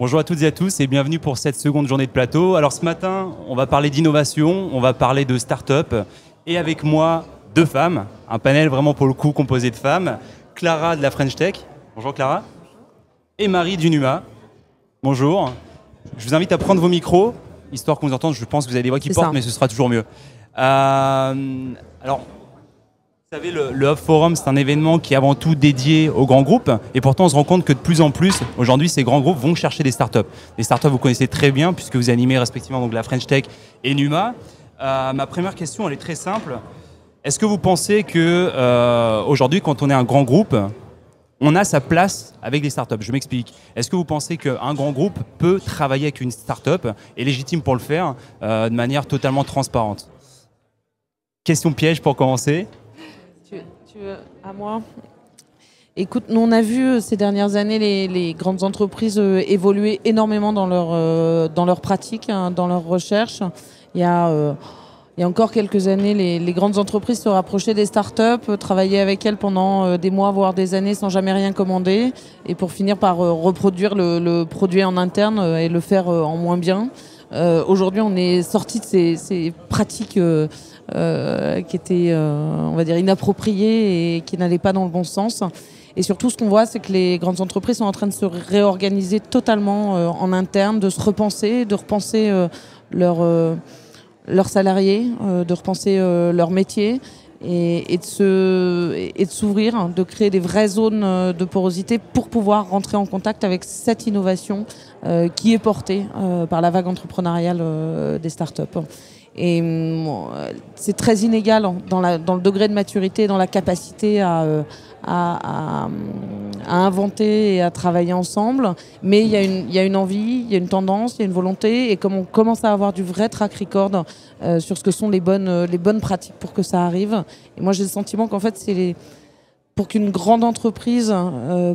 Bonjour à toutes et à tous et bienvenue pour cette seconde journée de plateau. Alors ce matin, on va parler d'innovation, on va parler de start-up et avec moi deux femmes, un panel vraiment pour le coup composé de femmes. Clara de la French Tech. Bonjour Clara. Et Marie du NUMA. Bonjour. Je vous invite à prendre vos micros, histoire qu'on vous entende. Je pense que vous avez des voix qui portent, mais ce sera toujours mieux. Alors, vous savez, le Hub Forum, c'est un événement qui est avant tout dédié aux grands groupes. Et pourtant, on se rend compte que de plus en plus, aujourd'hui, ces grands groupes vont chercher des startups. Les startups, vous connaissez très bien, puisque vous animez respectivement donc, la French Tech et NUMA. Ma première question, elle est très simple. Est-ce que vous pensez que aujourd'hui, quand on est un grand groupe, on a sa place avec les startups? Je m'explique. Est-ce que vous pensez qu'un grand groupe peut travailler avec une startup, est légitime pour le faire, de manière totalement transparente? Question piège pour commencer. Tu veux à moi? Écoute, nous on a vu ces dernières années les grandes entreprises évoluer énormément dans leur pratique, hein, dans leur recherche. Il y a encore quelques années, les grandes entreprises se rapprochaient des startups, travaillaient avec elles pendant des mois, voire des années sans jamais rien commander, et pour finir par reproduire le produit en interne et le faire en moins bien. Aujourd'hui, on est sorti de ces pratiques qui étaient, on va dire, inappropriées et qui n'allaient pas dans le bon sens. Et surtout, ce qu'on voit, c'est que les grandes entreprises sont en train de se réorganiser totalement en interne, de se repenser, de repenser leurs salariés, de repenser leur métier et de s'ouvrir, de créer des vraies zones de porosité pour pouvoir rentrer en contact avec cette innovation qui est portée par la vague entrepreneuriale des startups. Et c'est très inégal dans le degré de maturité, dans la capacité à inventer et à travailler ensemble. Mais il y a une envie, il y a une tendance, il y a une volonté. Et comme on commence à avoir du vrai track record sur ce que sont les bonnes pratiques pour que ça arrive. Et moi, j'ai le sentiment qu'en fait, pour qu'une grande entreprise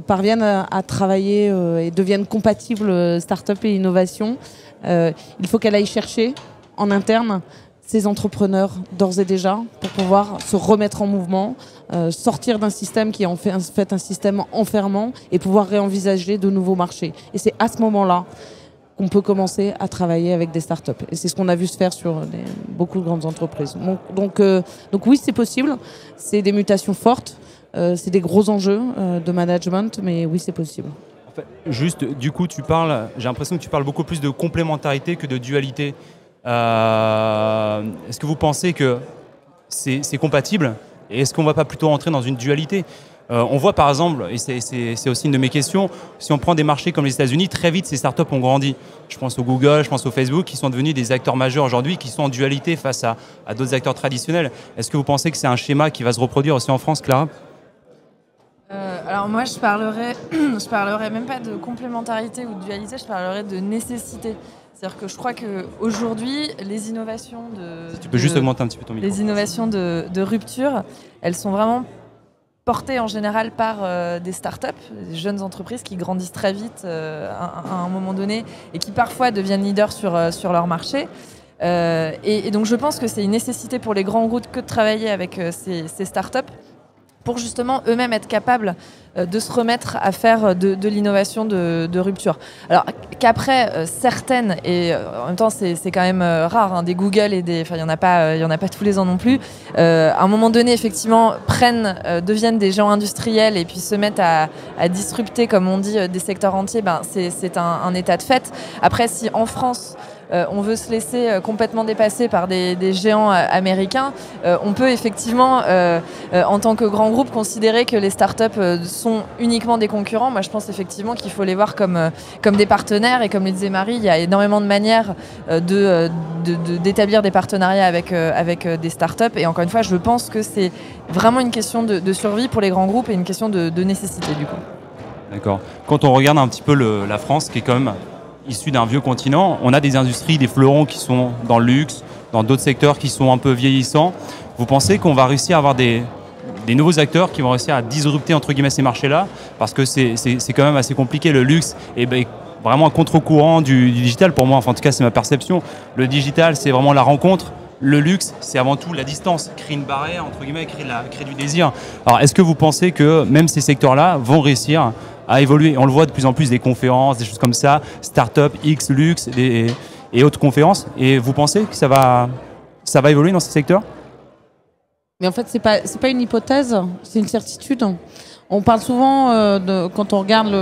parvienne à travailler et devienne compatible start-up et innovation, il faut qu'elle aille chercher en interne ces entrepreneurs d'ores et déjà pour pouvoir se remettre en mouvement, sortir d'un système qui est en fait un système enfermant et pouvoir réenvisager de nouveaux marchés. Et c'est à ce moment-là qu'on peut commencer à travailler avec des startups. Et c'est ce qu'on a vu se faire sur beaucoup de grandes entreprises. Donc oui, c'est possible. C'est des mutations fortes. C'est des gros enjeux de management, mais oui, c'est possible. En fait, juste, du coup, j'ai l'impression que tu parles beaucoup plus de complémentarité que de dualité. Est-ce que vous pensez que c'est compatible et est-ce qu'on ne va pas plutôt rentrer dans une dualité? On voit par exemple, et c'est aussi une de mes questions, si on prend des marchés comme les États-Unis, très vite ces startups ont grandi. Je pense au Google, je pense au Facebook, qui sont devenus des acteurs majeurs aujourd'hui, qui sont en dualité face à d'autres acteurs traditionnels. Est-ce que vous pensez que c'est un schéma qui va se reproduire aussi en France, Clara? Alors moi, je parlerais même pas de complémentarité ou de dualité, je parlerais de nécessité. C'est-à-dire que je crois qu'aujourd'hui, les innovations Si tu peux juste augmenter un petit peu ton micro. Les innovations de rupture, elles sont vraiment portées en général par des startups, des jeunes entreprises qui grandissent très vite à un moment donné et qui parfois deviennent leaders sur leur marché. Et donc je pense que c'est une nécessité pour les grands groupes que de travailler avec ces startups pour justement eux-mêmes être capables de se remettre à faire de l'innovation de rupture. Alors qu'après, certaines, et en même temps c'est quand même rare, hein, des Google et il n'y en a pas tous les ans non plus, à un moment donné, effectivement, deviennent des géants industriels et puis se mettent à disrupter, comme on dit, des secteurs entiers, c'est un état de fait. Après, si en France, on veut se laisser complètement dépasser par des géants américains, on peut effectivement, en tant que grand groupe, considérer que les startups sont uniquement des concurrents. Moi, je pense effectivement qu'il faut les voir comme des partenaires. Et comme le disait Marie, il y a énormément de manières d'établir des partenariats avec des startups. Et encore une fois, je pense que c'est vraiment une question de survie pour les grands groupes et une question de nécessité, du coup. D'accord. Quand on regarde un petit peu la France, qui est quand même issus d'un vieux continent, on a des industries, des fleurons qui sont dans le luxe, dans d'autres secteurs qui sont un peu vieillissants. Vous pensez qu'on va réussir à avoir des nouveaux acteurs qui vont réussir à disrupter entre guillemets ces marchés-là? Parce que c'est quand même assez compliqué. Le luxe est vraiment un contre-courant du digital pour moi. Enfin, en tout cas, c'est ma perception. Le digital, c'est vraiment la rencontre. Le luxe, c'est avant tout la distance, créer une barrière, entre guillemets, créer du désir. Alors, est-ce que vous pensez que même ces secteurs-là vont réussir a évolué. On le voit de plus en plus des conférences, des choses comme ça, Startup, X, Lux et autres conférences. Et vous pensez que ça va évoluer dans ce secteur? Mais en fait, c'est pas une hypothèse, c'est une certitude. On parle souvent, quand on regarde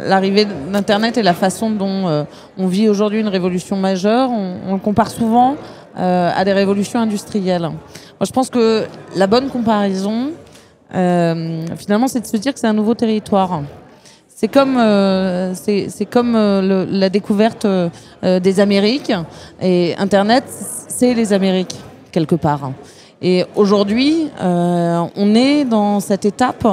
l'arrivée d'Internet et la façon dont on vit aujourd'hui une révolution majeure, on le compare souvent à des révolutions industrielles. Moi, je pense que la bonne comparaison, finalement, c'est de se dire que c'est un nouveau territoire. C'est comme la découverte des Amériques, et Internet, c'est les Amériques, quelque part. Et aujourd'hui, on est dans cette étape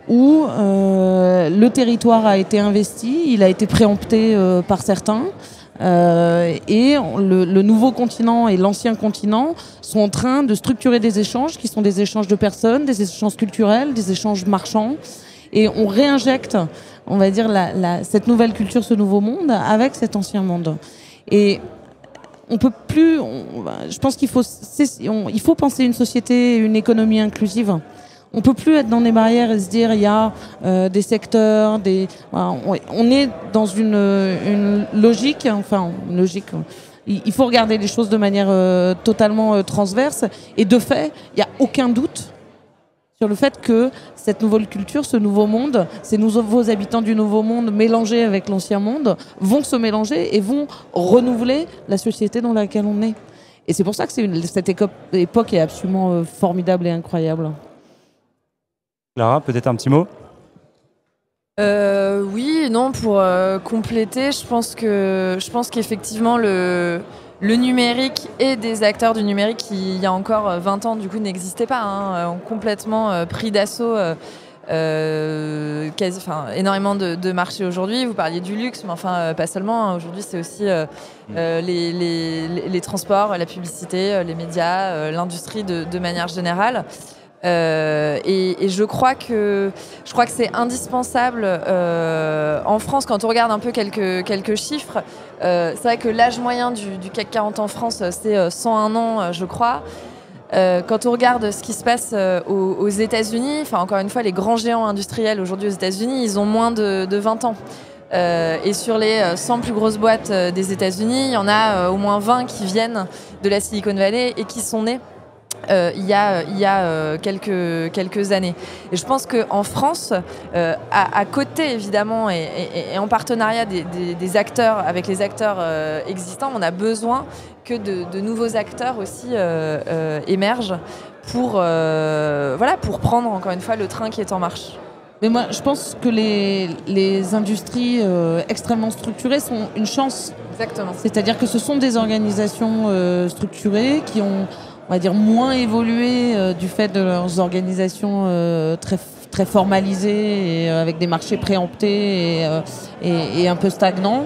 où le territoire a été investi, il a été préempté par certains, et le nouveau continent et l'ancien continent sont en train de structurer des échanges qui sont des échanges de personnes, des échanges culturels, des échanges marchands, et on réinjecte, on va dire, cette nouvelle culture, ce nouveau monde avec cet ancien monde. Et on peut plus. Je pense qu'il faut penser une société, une économie inclusive. On peut plus être dans des barrières et se dire il y a des secteurs, on est dans une logique. Enfin, une logique. Il faut regarder les choses de manière totalement transverse. Et de fait, il n'y a aucun doute sur le fait que cette nouvelle culture, ce nouveau monde, ces nouveaux habitants du nouveau monde mélangés avec l'ancien monde vont se mélanger et vont renouveler la société dans laquelle on est. Et c'est pour ça que cette époque est absolument formidable et incroyable. Clara, peut-être un petit mot? Oui et non, pour compléter, je pense qu'effectivement le numérique et des acteurs du numérique qui, il y a encore 20 ans, du coup, n'existaient pas, ont complètement pris d'assaut énormément de marchés aujourd'hui. Vous parliez du luxe, mais enfin, pas seulement. Aujourd'hui, c'est aussi les transports, la publicité, les médias, l'industrie de manière générale. Et je crois que c'est indispensable en France, quand on regarde un peu quelques chiffres. C'est vrai que l'âge moyen du CAC 40 en France, c'est 101 ans, je crois. Quand on regarde ce qui se passe aux États-Unis, enfin encore une fois, les grands géants industriels aujourd'hui aux États-Unis, ils ont moins de 20 ans. Et sur les 100 plus grosses boîtes des États-Unis, il y en a au moins 20 qui viennent de la Silicon Valley et qui sont nés il y a quelques années. Et je pense qu'en France, à côté évidemment et en partenariat des acteurs, avec les acteurs existants, on a besoin que de nouveaux acteurs aussi émergent pour prendre encore une fois le train qui est en marche. Mais moi, je pense que les industries extrêmement structurées sont une chance. Exactement. C'est-à-dire que ce sont des organisations structurées qui ont, on va dire, moins évolué du fait de leurs organisations très formalisées et avec des marchés préemptés et un peu stagnants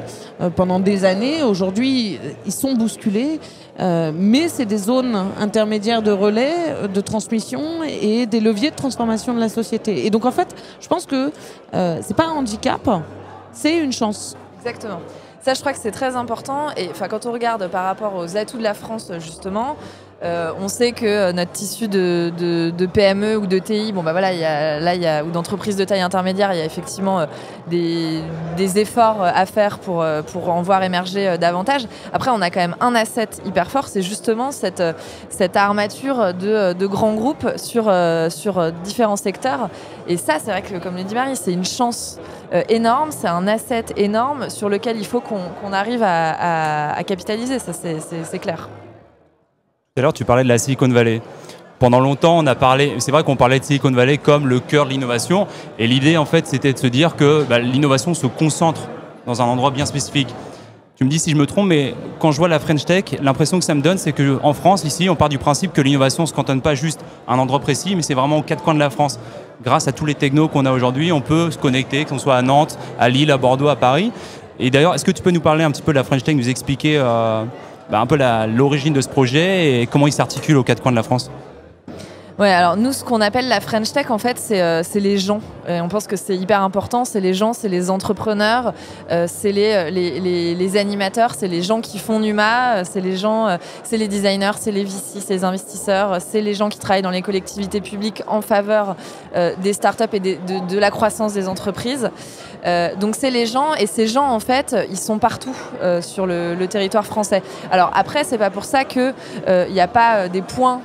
pendant des années. Aujourd'hui, ils sont bousculés, mais c'est des zones intermédiaires de relais, de transmission et des leviers de transformation de la société. Et donc, en fait, je pense que c'est pas un handicap, c'est une chance. Exactement. Ça, je crois que c'est très important. Et quand on regarde par rapport aux atouts de la France, justement, on sait que notre tissu de PME ou de TI, ou d'entreprises de taille intermédiaire, il y a effectivement des efforts à faire pour en voir émerger davantage. Après, on a quand même un asset hyper fort, c'est justement cette armature de grands groupes sur différents secteurs. Et ça, c'est vrai que, comme le dit Marie, c'est une chance énorme, c'est un asset énorme sur lequel il faut qu'on arrive à capitaliser, ça c'est clair. Tout à l'heure, tu parlais de la Silicon Valley. Pendant longtemps, c'est vrai qu'on parlait de Silicon Valley comme le cœur de l'innovation. Et l'idée, en fait, c'était de se dire que l'innovation se concentre dans un endroit bien spécifique. Tu me dis si je me trompe, mais quand je vois la French Tech, l'impression que ça me donne, c'est qu'en France, ici, on part du principe que l'innovation ne se cantonne pas juste à un endroit précis, mais c'est vraiment aux quatre coins de la France. Grâce à tous les technos qu'on a aujourd'hui, on peut se connecter, que ce soit à Nantes, à Lille, à Bordeaux, à Paris. Et d'ailleurs, est-ce que tu peux nous parler un petit peu de la French Tech, nous expliquer un peu l'origine de ce projet et comment il s'articule aux quatre coins de la France? Ouais, alors nous, ce qu'on appelle la French Tech, en fait, c'est les gens. Et on pense que c'est hyper important. C'est les gens, c'est les entrepreneurs, c'est les animateurs, c'est les gens qui font Numa, c'est les gens, c'est les designers, c'est les VC, c'est les investisseurs, c'est les gens qui travaillent dans les collectivités publiques en faveur des startups et de la croissance des entreprises. Donc c'est les gens, et ces gens, en fait, ils sont partout sur le territoire français. Alors après, c'est pas pour ça qu'il n'y a pas des points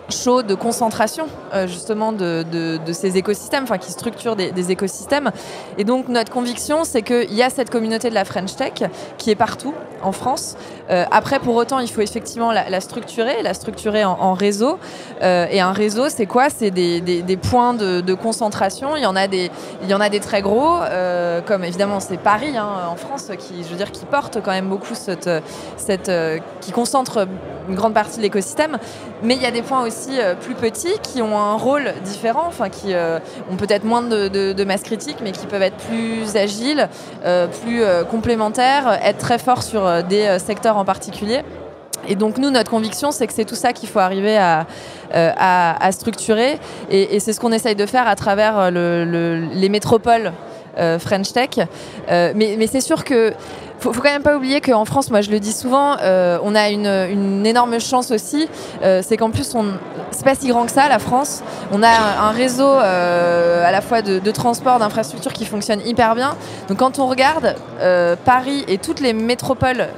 chaud de concentration justement de ces écosystèmes, enfin qui structurent des écosystèmes. Et donc notre conviction, c'est qu'il y a cette communauté de la French Tech qui est partout en France. Après, pour autant, il faut effectivement la structurer en réseau. Et un réseau, c'est quoi? C'est des points de concentration. Il y en a des très gros, comme évidemment c'est Paris en France, qui porte quand même beaucoup qui concentre une grande partie de l'écosystème. Mais il y a des points aussi plus petits qui ont un rôle différent, enfin qui ont peut-être moins de masse critique, mais qui peuvent être plus agiles, plus complémentaires, être très forts sur des secteurs en particulier. Et donc nous, notre conviction, c'est que c'est tout ça qu'il faut arriver à structurer, et c'est ce qu'on essaye de faire à travers les métropoles French Tech. Mais c'est sûr que faut quand même pas oublier qu'en France, moi je le dis souvent, on a une énorme chance aussi, c'est qu'en plus c'est pas si grand que ça, la France. On a un réseau à la fois de transport, d'infrastructures qui fonctionne hyper bien. Donc quand on regarde Paris et toutes les métropoles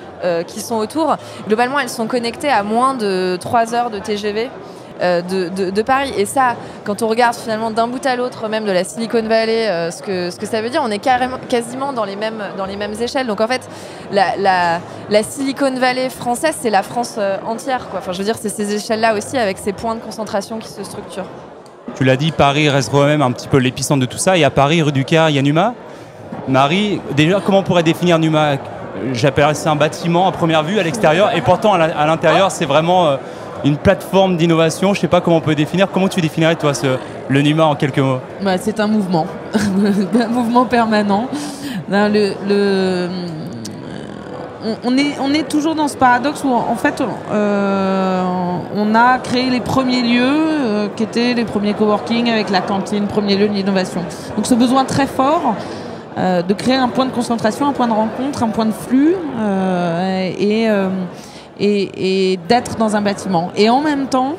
qui sont autour, globalement elles sont connectées à moins de 3 heures de TGV de Paris. Et ça, quand on regarde finalement d'un bout à l'autre, même de la Silicon Valley, ce que ça veut dire, on est quasiment dans les mêmes échelles. Donc en fait, la Silicon Valley française, c'est la France entière, quoi. Enfin, je veux dire, c'est ces échelles-là aussi, avec ces points de concentration qui se structurent. Tu l'as dit, Paris reste quand même un petit peu l'épicentre de tout ça. Et à Paris, rue du Car, il y a Numa. Marie, déjà, comment on pourrait définir Numa? J'appellerais ça un bâtiment à première vue, à l'extérieur, et pourtant à l'intérieur, c'est vraiment une plateforme d'innovation. Je ne sais pas comment on peut définir. Comment tu définirais, toi, le Numa en quelques mots? C'est un mouvement, un mouvement permanent. On est toujours dans ce paradoxe où, en fait, on a créé les premiers lieux qui étaient les premiers coworking avec la cantine, premier lieu d'innovation. Donc, ce besoin très fort de créer un point de concentration, un point de rencontre, un point de flux et d'être dans un bâtiment. Et en même temps,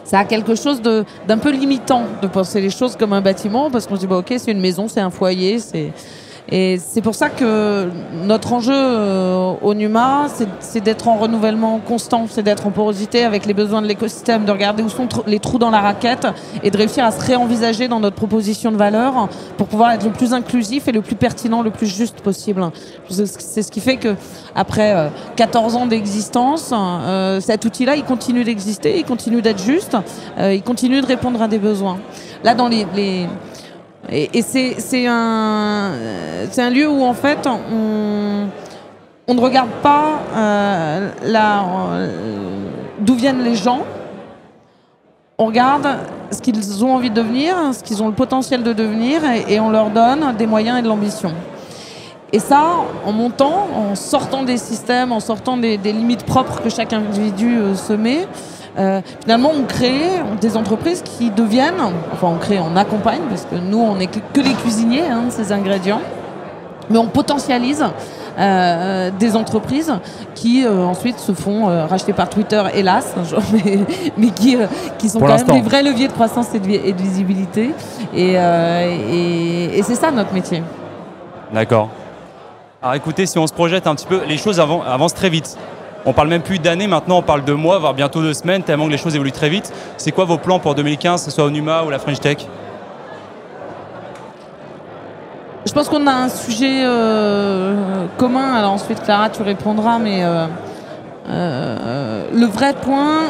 ça a quelque chose d'un peu limitant de penser les choses comme un bâtiment, parce qu'on se dit ok, c'est une maison, c'est un foyer, et c'est pour ça que notre enjeu au Numa, c'est d'être en renouvellement constant, c'est d'être en porosité avec les besoins de l'écosystème, de regarder où sont les trous dans la raquette et de réussir à se réenvisager dans notre proposition de valeur pour pouvoir être le plus inclusif et le plus pertinent, le plus juste possible. C'est ce qui fait que après 14 ans d'existence, cet outil-là, il continue d'exister, il continue d'être juste, il continue de répondre à des besoins. Là, dans Et c'est un lieu où en fait on ne regarde pas d'où viennent les gens, on regarde ce qu'ils ont envie de devenir, ce qu'ils ont le potentiel de devenir, et on leur donne des moyens et de l'ambition. Et ça, en montant, en sortant des systèmes, en sortant des limites propres que chaque individu se met, finalement, on crée des entreprises qui deviennent, on accompagne, parce que nous, on n'est que les cuisiniers de ces ingrédients, mais on potentialise des entreprises qui ensuite se font racheter par Twitter, hélas, mais qui sont pour quand même des vrais leviers de croissance et de visibilité. Et c'est ça notre métier. D'accord. Alors écoutez, si on se projette un petit peu, les choses avancent très vite. On parle même plus d'années maintenant, on parle de mois, voire bientôt 2 semaines, tellement que les choses évoluent très vite. C'est quoi vos plans pour 2015, que ce soit au Numa ou la French Tech? Je pense qu'on a un sujet commun. Alors ensuite, Clara, tu répondras, mais le vrai point,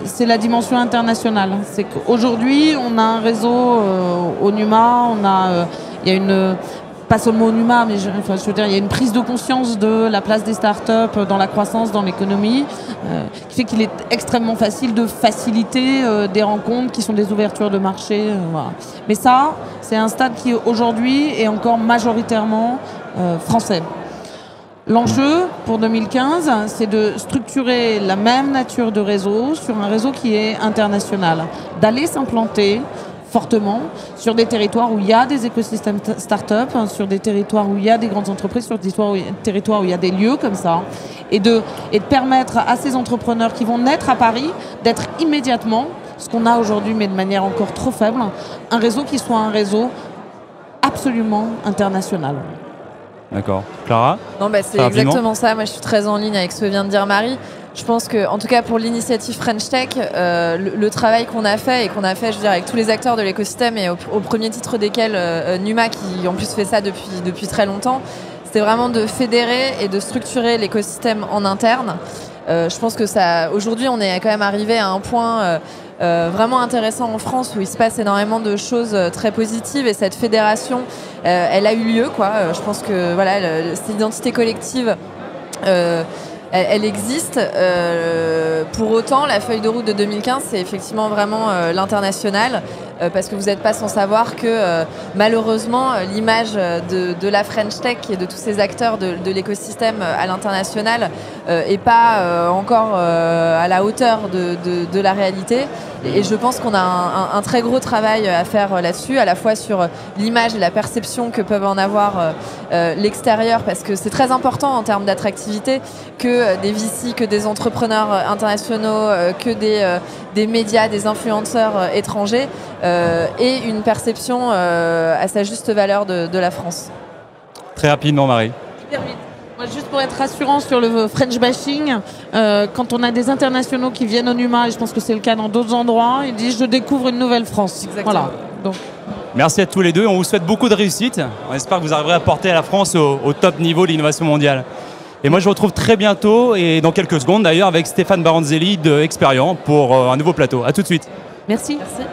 c'est la dimension internationale. C'est qu'aujourd'hui, on a un réseau au Numa, il y a une... pas seulement au Numa, mais je veux dire, il y a une prise de conscience de la place des startups dans la croissance, dans l'économie, qui fait qu'il est extrêmement facile de faciliter des rencontres qui sont des ouvertures de marché. Voilà. Mais ça, c'est un stade qui aujourd'hui est encore majoritairement français. L'enjeu pour 2015, c'est de structurer la même nature de réseau sur un réseau qui est international, d'aller s'implanter fortement sur des territoires où il y a des écosystèmes start-up, sur des territoires où il y a des grandes entreprises, sur des territoires où il y a des lieux comme ça, et de permettre à ces entrepreneurs qui vont naître à Paris d'être immédiatement, ce qu'on a aujourd'hui mais de manière encore trop faible, un réseau qui soit un réseau absolument international. D'accord. Clara? Non, bah, c'est exactement ça. Moi, je suis très en ligne avec ce que vient de dire Marie. Je pense que, en tout cas pour l'initiative French Tech, le travail qu'on a fait et qu'on a fait, je veux dire, avec tous les acteurs de l'écosystème et au premier titre desquels Numa, qui en plus fait ça depuis très longtemps, c'était vraiment de fédérer et de structurer l'écosystème en interne. Je pense que ça, aujourd'hui, on est quand même arrivé à un point vraiment intéressant en France où il se passe énormément de choses très positives et cette fédération, elle a eu lieu, quoi. Je pense que voilà, cette identité collective. Elle existe. Pour autant, la feuille de route de 2015, c'est effectivement vraiment l'international, parce que vous n'êtes pas sans savoir que malheureusement, l'image de la French Tech et de tous ces acteurs de l'écosystème à l'international n'est pas encore à la hauteur de la réalité. Et je pense qu'on a un très gros travail à faire là-dessus, à la fois sur l'image et la perception que peuvent en avoir l'extérieur, parce que c'est très important en termes d'attractivité que des VC, que des entrepreneurs internationaux, que des médias, des influenceurs étrangers aient une perception à sa juste valeur de la France. Très rapidement, Marie. Super vite. Moi, juste pour être rassurant sur le French bashing, quand on a des internationaux qui viennent au Numa, et je pense que c'est le cas dans d'autres endroits, ils disent « je découvre une nouvelle France ». Voilà. Donc. Merci à tous les deux. On vous souhaite beaucoup de réussite. On espère que vous arriverez à porter la France au top niveau de l'innovation mondiale. Et moi, je vous retrouve très bientôt, et dans quelques secondes d'ailleurs, avec Stéphane Baranzelli de Experian pour un nouveau plateau. À tout de suite. Merci. Merci.